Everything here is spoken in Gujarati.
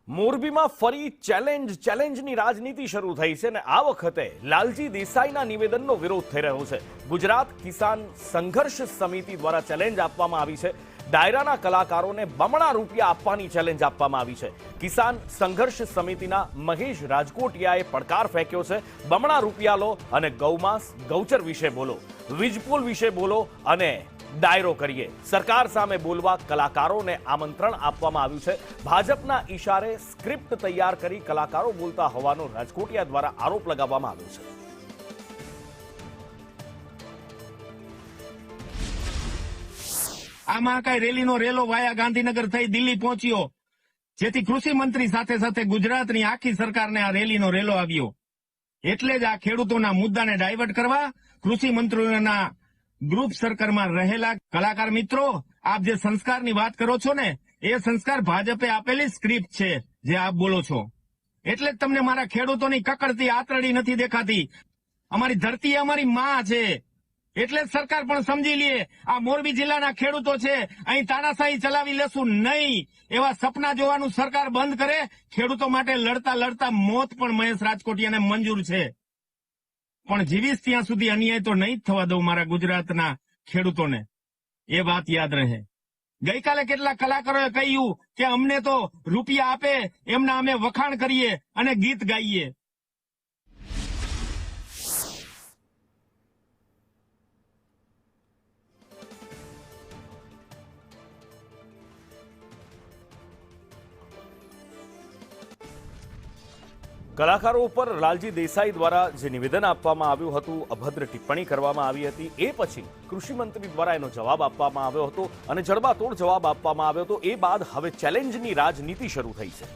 મોરબીમાં ફરી ચેલેન્જની રાજનીતિ શરૂ થઈ છે અને આ વખતે લાલજી દેસાઈના નિવેદનનો વિરોધ થઈ રહ્યો છે. ગુજરાત કિસાન સંઘર્ષ સમિતિ દ્વારા ચેલેન્જ આપવામાં આવી છે. ડાયરાના કલાકારોને બમણા રૂપિયા આપવાની ચેલેન્જ આપવામાં આવી છે. કિસાન સંઘર્ષ સમિતિના મહેશ રાજકોટિયાએ પડકાર ફેંક્યો છે. બમણા રૂપિયા લો અને ગૌમાંસ ગૌચર વિશે બોલો, વીજપોલ વિશે બોલો અને ડાયરો કરીએ. સરકાર સામે બોલવા કલાકારોને આમંત્રણ આપવામાં આવ્યું છે. ભાજપના ઈશારે સ્ક્રિપ્ટ તૈયાર કરી કલાકારો બોલતા હોવાનો રાજકોટિયા દ્વારા આરોપ લગાવવામાં આવ્યો છે. આ મહાકાય રેલીનો રેલો વાયા ગાંધીનગર થઈ દિલ્હી પહોંચ્યો, જેથી કૃષિ મંત્રી સાથે સાથે ગુજરાતની આખી સરકારને આ રેલીનો રેલો આવ્યો. એટલે જ આ ખેડૂતોના મુદ્દાને ડાયવર્ટ કરવા કૃષિ મંત્રીઓના ગ્રુપ સર્કલમાં રહેલા કલાકાર મિત્રો, આપ જે સંસ્કારની વાત કરો છો ને, એ સંસ્કાર ભાજપે આપેલી સ્ક્રિપ્ટ છે જે આપ બોલો છો. એટલે જ તમને મારા ખેડૂતોની કકડતી આતરડી નથી દેખાતી. અમારી ધરતી અમારી માં છે, એટલે જ સરકાર પણ સમજી લે આ મોરબી જિલ્લાના ખેડૂતો છે, અહીં તાનાશાહી ચલાવી લેશું નહીં, એવા સપના જોવાનું સરકાર બંધ કરે. ખેડૂતો માટે લડતા લડતા મોત પણ મહેશ રાજકોટિયાને મંજૂર છે, પણ જીવીશ ત્યાં સુધી અન્યાય તો નહીં જ થવા દઉં મારા ગુજરાતના ખેડૂતોને. એ વાત યાદ રહે. ગઈકાલે કેટલાક કલાકારોએ કહ્યું કે અમને તો રૂપિયા આપે એમના અમે વખાણ કરીએ અને ગીત ગાઈએ. કલાકારો ઉપર લાલજી દેસાઈ દ્વારા જે નિવેદન આપવામાં આવ્યું હતું, અભદ્ર ટિપ્પણી કરવામાં આવી હતી, એ પછી કૃષિ મંત્રી દ્વારા એનો જવાબ આપવામાં આવ્યો હતો અને જડબાતોડ જવાબ આપવામાં આવ્યો હતો. એ બાદ હવે ચેલેન્જની રાજનીતિ શરૂ થઈ છે.